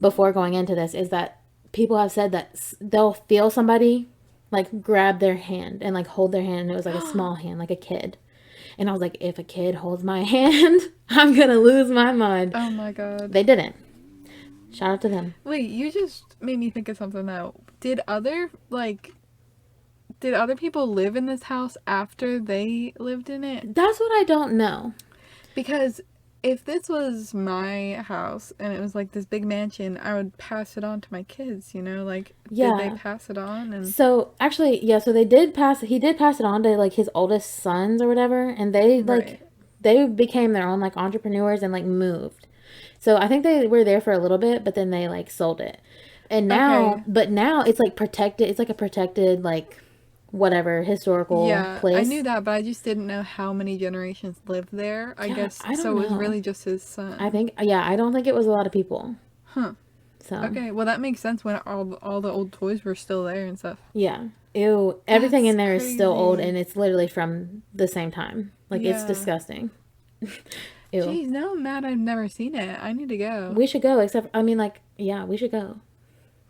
before going into this is that people have said that they'll feel somebody like grab their hand and like hold their hand, and it was like a small hand, like a kid. And I was like, if a kid holds my hand, I'm gonna lose my mind. Oh my god. They didn't. Shout out to them. Wait, you just made me think of something now. Did other people live in this house after they lived in it? That's what I don't know. Because if this was my house and it was like this big mansion, I would pass it on to my kids, you know? Like, Yeah. did they pass it on? And So actually, yeah, so he did pass it on to like his oldest sons or whatever, and they like Right. they became their own like entrepreneurs and like moved. So I think they were there for a little bit, but then they like sold it. And now, Okay. but now it's like protected. It's like a protected like whatever historical Yeah, I place. knew that, but I just didn't know how many generations lived there. I Yeah, guess I so. don't It was know. really just his I son. think, yeah, I don't think it was a lot of people. Huh. So Okay, well that makes sense when all the old toys were still there and stuff. yeah, ew, everything in That's there is still old, crazy. and it's literally from the same time. Like it's Yeah. disgusting. Ew. Jeez, now I'm mad I've never seen it. I need to go. We should go, except, I mean, like, yeah, we should go.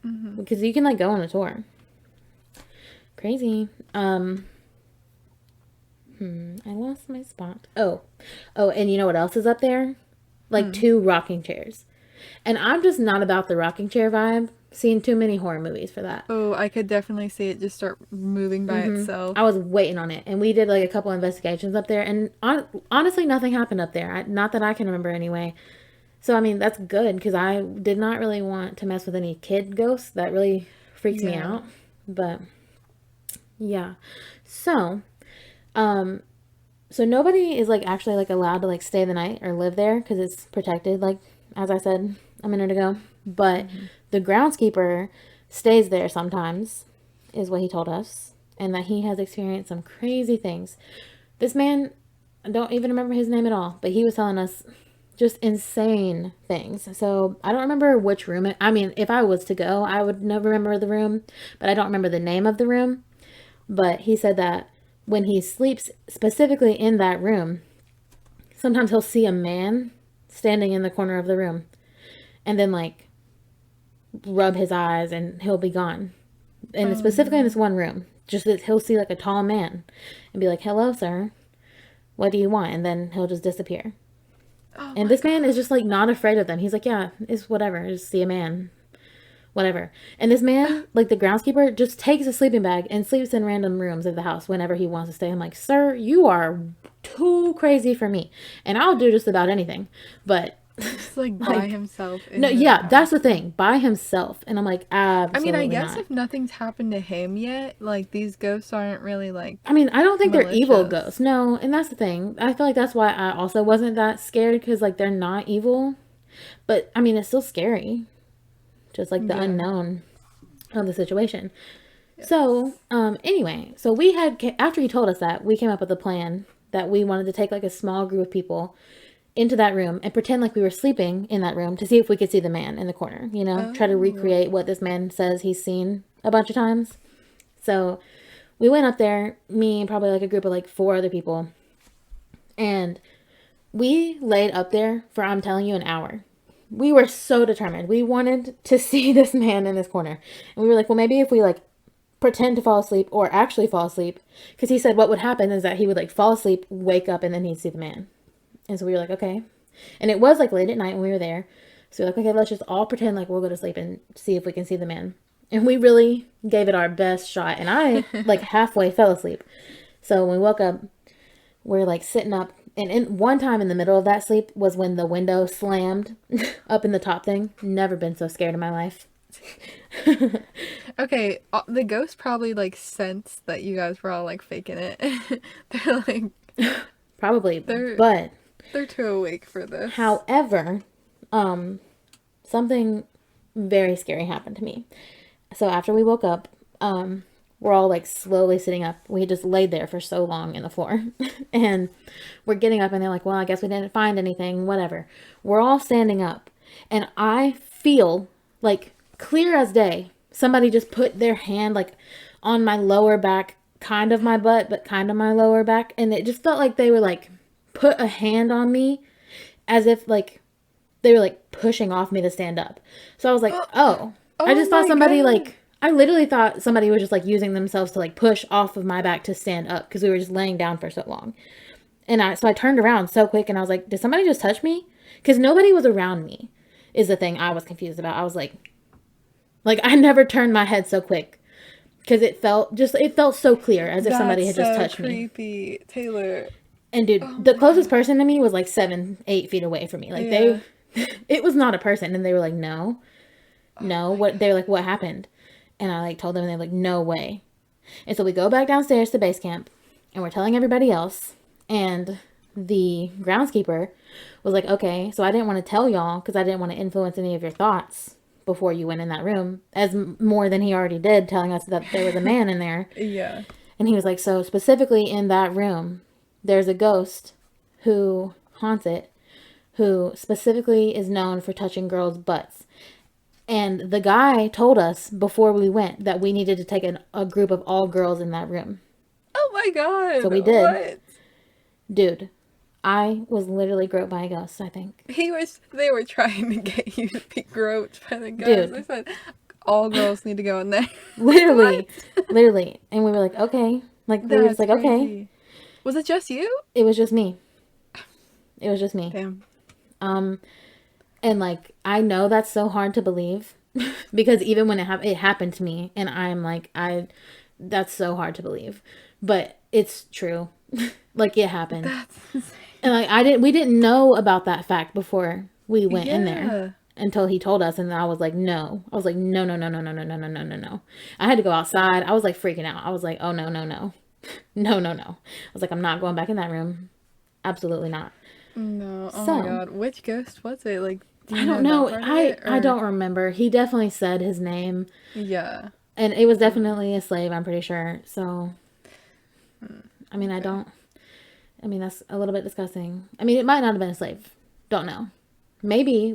Hmm. Because you can, like, go on a tour. Crazy. I lost my spot. Oh, and you know what else is up there? Like, 2 rocking chairs. And I'm just not about the rocking chair vibe. Seen too many horror movies for that. Oh, I could definitely see it just start moving by itself. I was waiting on it, and we did, like, a couple investigations up there, and honestly, nothing happened up there. Not that I can remember anyway. So, I mean, that's good, because I did not really want to mess with any kid ghosts. That really freaks me Yeah. out. But, yeah. So, um, so nobody is, like, actually, like, allowed to, like, stay the night or live there, because it's protected, like, as I said a minute ago. But the groundskeeper stays there sometimes, is what he told us, and that he has experienced some crazy things. This man, I don't even remember his name at all, but he was telling us just insane things. So I don't remember which room I mean, if I was to go, I would never remember the room, but I don't remember the name of the room. But he said that when he sleeps specifically in that room, sometimes he'll see a man standing in the corner of the room, and then like rub his eyes and he'll be gone. And specifically in this one room, just that he'll see like a tall man and be like, "Hello, sir. What do you want?" And then he'll just disappear. Oh And my this man god. is just like not afraid of them. He's like, "Yeah, it's whatever. Just see a man, whatever." And this man, like the groundskeeper, just takes a sleeping bag and sleeps in random rooms of the house whenever he wants to stay. I'm like, "Sir, you are too crazy for me." And I'll do just about anything, but Just like by like, himself in no, the yeah, that's the house. thing, by himself. And I'm like, I mean, I absolutely guess not. if nothing's happened to him yet, like these ghosts aren't really like I mean, I don't think they're evil malicious. ghosts. No, and that's the thing. I feel like that's why I also wasn't that scared, because like they're not evil. But I mean, it's still scary, just like the Yeah. unknown of the situation. So, anyway, so we had, after he told us that, we came up with a plan that we wanted to take like a small group of people into that room and pretend like we were sleeping in that room to see if we could see the man in the corner, you know, try to Oh. recreate what this man says he's seen a bunch of times. So we went up there, me and probably like a group of like 4 other people, and we laid up there for, I'm telling you, an hour. We were so determined. We wanted to see this man in this corner. And we were like, well, maybe if we like pretend to fall asleep or actually fall asleep, because he said what would happen is that he would like fall asleep, wake up, and then he'd see the man. And so we were like, okay. And it was like late at night when we were there. So we were like, okay, let's just all pretend like we'll go to sleep and see if we can see the man. And we really gave it our best shot. And I like halfway fell asleep. So when we woke up, we're like sitting up. And in one time in the middle of that sleep was when the window slammed up in the top thing. Never been so scared in my life. Okay, the ghosts probably like sensed that you guys were all like faking it. They're like Probably. they're But they're too awake for this. however, something very scary happened to me. So after we woke up, we're all like slowly sitting up. We had just laid there for so long in the floor. And we're getting up and they're like, well, I guess we didn't find anything, whatever. We're all standing up. And I feel like clear as day, somebody just put their hand like on my lower back, kind of my butt, but kind of my lower back. And it just felt like they were like put a hand on me as if like they were like pushing off me to stand up. So I was like, oh, I just thought somebody like, I literally thought somebody was just like using themselves to like push off of my back to stand up because we were just laying down for so long. And so I turned around so quick and I was like, did somebody just touch me? Because nobody was around me is the thing I was confused about. I was like I never turned my head so quick because it felt so clear as if somebody had just touched me. That's so creepy, Taylor. And dude, the closest person to me was like 7-8 feet away from me. Like it was not a person. And they were like, no, what? They were like, what happened? And I like told them and they're like, no way. And so we go back downstairs to base camp and we're telling everybody else. And the groundskeeper was like, okay, so I didn't want to tell y'all because I didn't want to influence any of your thoughts before you went in that room, as more than he already did, telling us that there was a man in there. Yeah. And he was like, so specifically in that room, there's a ghost who haunts it, who specifically is known for touching girls' butts. And the guy told us before we went that we needed to take a group of all girls in that room. Oh my god. So we did. What? Dude, I was literally groped by a ghost, I think. They were trying to get you to be groped by the ghost. They said, all girls need to go in there. Literally. Literally. And we were like, okay. Like, we were just like, crazy. Okay. Was it just you? It was just me. It was just me. Damn. And like, I know that's so hard to believe because even when it happened to me and I'm like, that's so hard to believe, but it's true. Like it happened. That's insane. And like, we didn't know about that fact before we went in there until he told us. And I was like, no. I was like, no. I had to go outside. I was like freaking out. I was like, oh, no. No. I was like, I'm not going back in that room. Absolutely not. No. Oh my god. Which ghost was it? Like, I don't know. I don't remember. He definitely said his name. Yeah. And it was definitely a slave, I'm pretty sure. So, I mean, that's a little bit disgusting. I mean, it might not have been a slave. Don't know. Maybe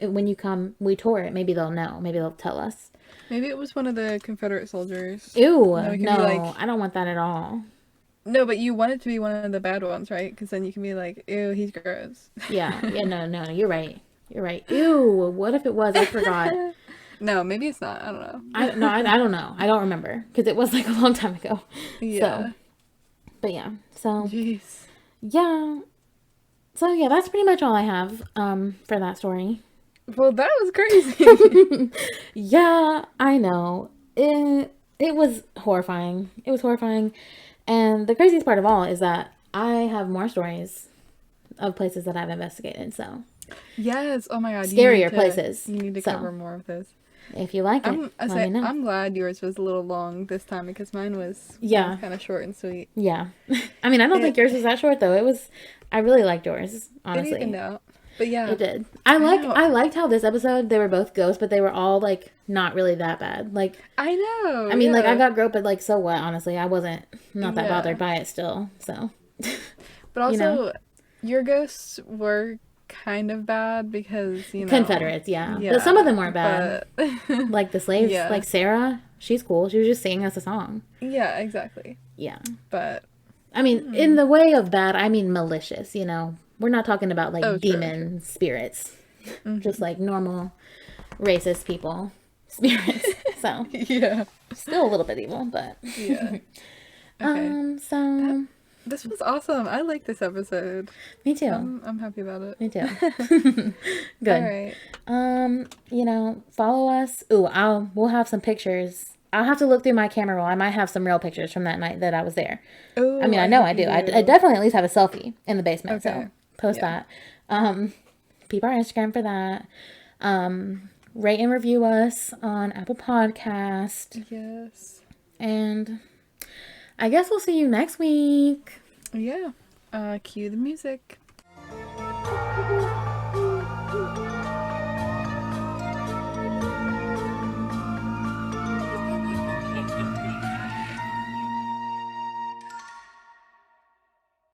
when you come, we tour it, maybe they'll know. Maybe they'll tell us. Maybe it was one of the Confederate soldiers. Ew, no, I don't want that at all. No, but you want it to be one of the bad ones, right? Because then you can be like, ew, he's gross. Yeah, no, you're right. Ew, what if it was? I forgot. No, maybe it's not. I don't know. I don't know. I don't remember because it was like a long time ago. Yeah. But yeah, so. Jeez. Yeah. So yeah, that's pretty much all I have for that story. Well, that was crazy. Yeah, I know. It was horrifying. It was horrifying. And the craziest part of all is that I have more stories of places that I've investigated, so. Yes. Oh my god. Scarier places. You need to cover more of this. If you like it, let me know. I'm glad yours was a little long this time because mine was kind of short and sweet. Yeah. I mean, I don't think yours was that short though. I really liked yours, honestly. It evened out. But yeah. It did. I liked how this episode, they were both ghosts, but they were all like not really that bad. Like I know. I mean, like I got groped, but like so what, honestly. I wasn't that bothered by it still. So but also your ghosts were kind of bad because Confederates, but some of them weren't bad. But... like the slaves, like Sarah, she's cool. She was just singing us a song. Yeah, exactly. Yeah, but I mean, in the way of bad, I mean malicious. We're not talking about like demon spirits, just like normal racist people spirits. So yeah, still a little bit evil, but yeah. Okay. So. This was awesome. I like this episode. Me too. I'm happy about it. Me too. Good. All right. Follow us. Ooh, we'll have some pictures. I'll have to look through my camera roll. I might have some real pictures from that night that I was there. Ooh, I mean, I know I do. I definitely at least have a selfie in the basement. Okay. So post that. Peep our Instagram for that. Rate and review us on Apple Podcast. Yes. And I guess we'll see you next week. Yeah. Cue the music.